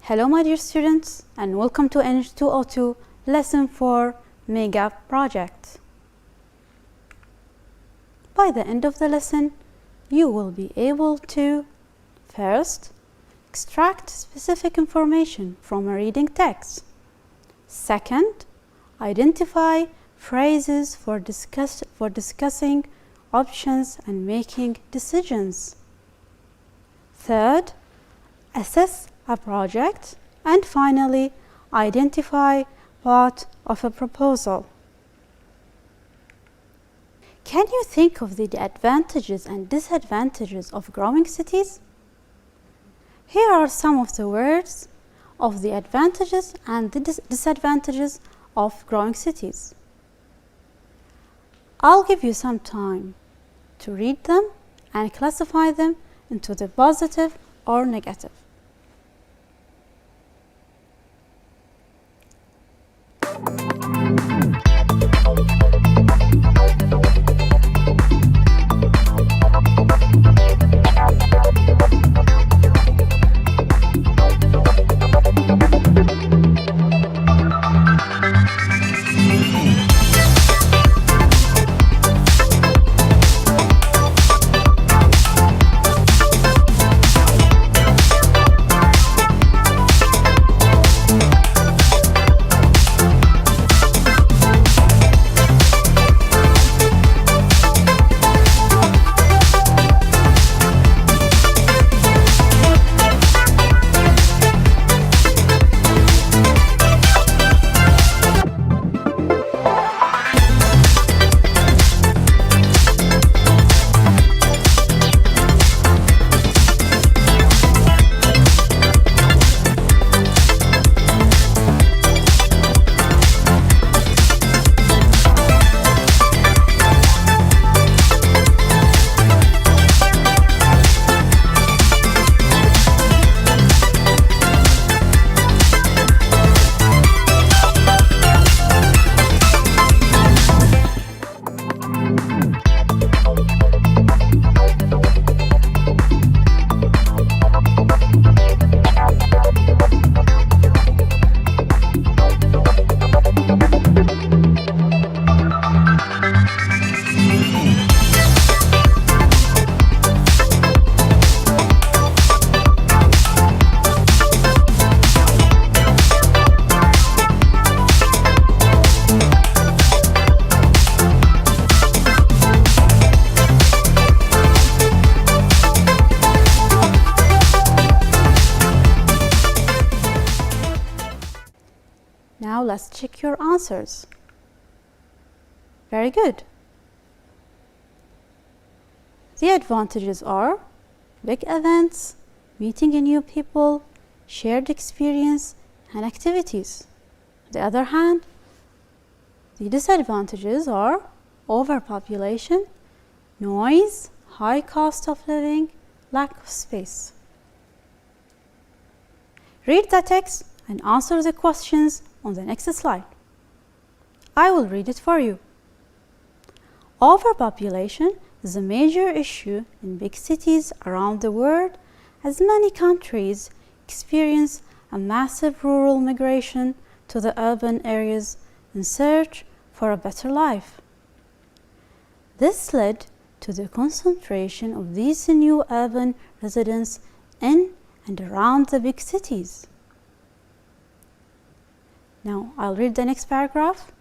Hello my dear students, and welcome to eng two02 lesson 4 mega project. By the end of the lesson, you will be able to first, extract specific information from a reading text. Second, identify phrases for discussing options and making decisions. Third, assess a project, and finally, identify part of a proposal. Can you think of the advantages and disadvantages of growing cities? Here are some of the words of the advantages and the disadvantages of growing cities. I'll give you some time to read them and classify them into the positive or negative. Now let's check your answers. Very good. The advantages are big events, meeting new people, shared experience, and activities. On the other hand, the disadvantages are overpopulation, noise, high cost of living, lack of space. Read the text and answer the questions on the next slide. I will read it for you. Overpopulation is a major issue in big cities around the world, as many countries experience a massive rural migration to the urban areas in search for a better life. This led to the concentration of these new urban residents in and around the big cities. Now, I'll read the next paragraph.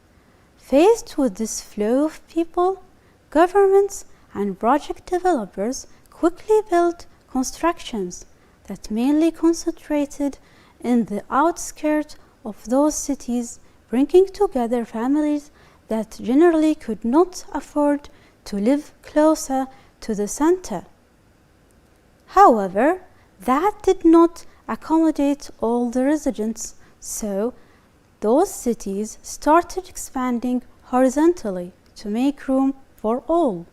Faced with this flow of people, governments and project developers quickly built constructions that mainly concentrated in the outskirts of those cities, bringing together families that generally could not afford to live closer to the center. However, that did not accommodate all the residents, so those cities started expanding horizontally to make room for all.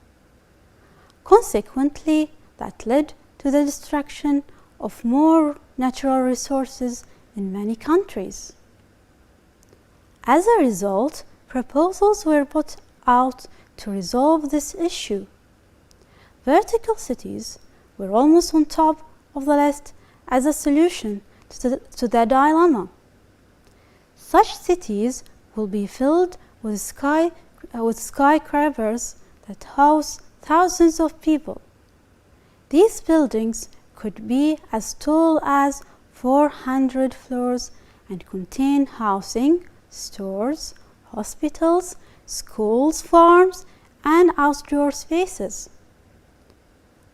Consequently, that led to the destruction of more natural resources in many countries. As a result, proposals were put out to resolve this issue. Vertical cities were almost on top of the list as a solution to the dilemma. Such cities will be filled with skyscrapers that house thousands of people. These buildings could be as tall as 400 floors and contain housing, stores, hospitals, schools, farms, and outdoor spaces.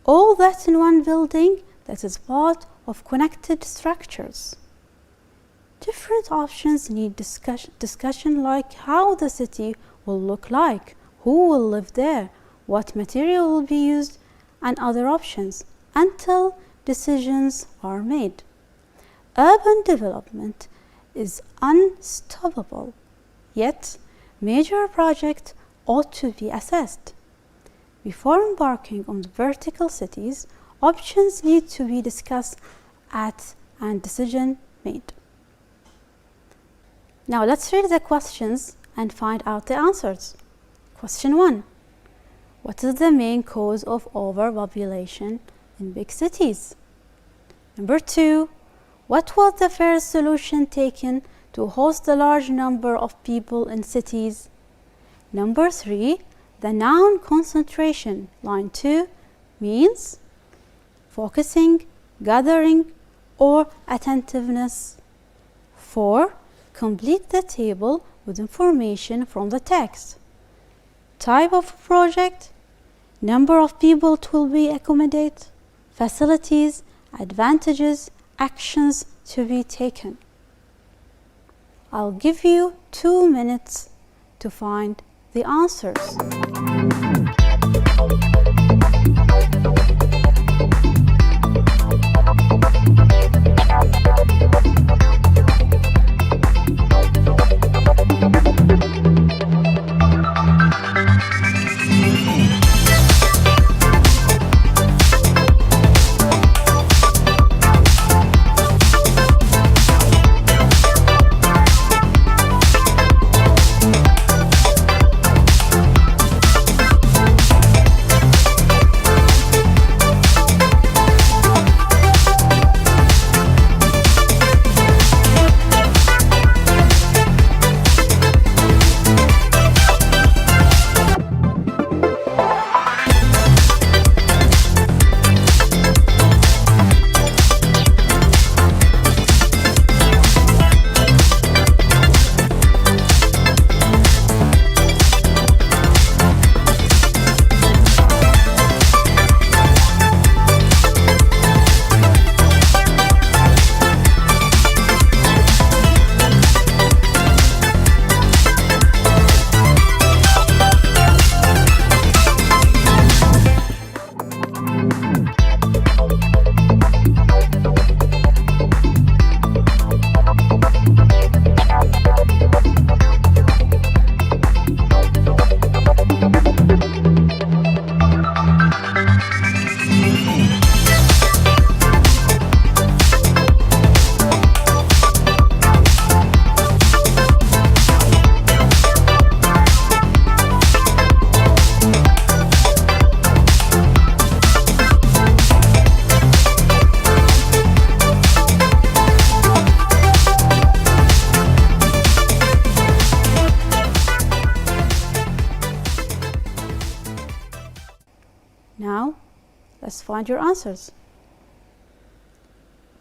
All that in one building that is part of connected structures. Different options need discussion like how the city will look like, who will live there, what material will be used, and other options until decisions are made. Urban development is unstoppable, yet major projects ought to be assessed. Before embarking on vertical cities, options need to be discussed and decision made. Now let's read the questions and find out the answers. Question 1. What is the main cause of overpopulation in big cities? Number 2. What was the first solution taken to host a large number of people in cities? Number 3. The noun concentration, line 2, means focusing, gathering, or attentiveness. 4. Complete the table with information from the text. Type of project, number of people it will be accommodate, facilities, advantages, actions to be taken. I'll give you 2 minutes to find the answers. Now, let's find your answers.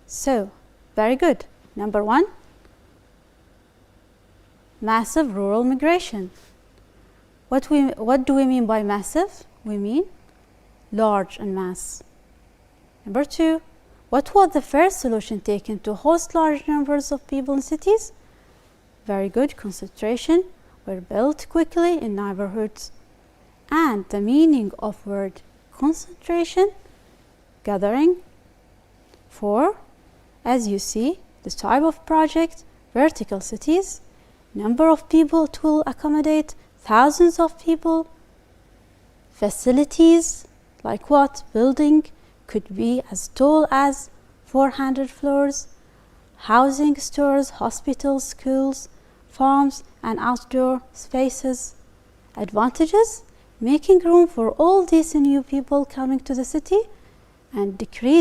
So, very good. Number 1, massive rural migration. What do we mean by massive? We mean large and mass. Number 2, what was the first solution taken to host large numbers of people in cities? Very good. Concentration were built quickly in neighborhoods. And the meaning of word concentration, gathering. 4, as you see, the type of project, vertical cities, number of people it will accommodate, thousands of people. Facilities, like what? Building could be as tall as 400 floors. Housing, stores, hospitals, schools, farms, and outdoor spaces. Advantages, making room for all these new people coming to the city and decrease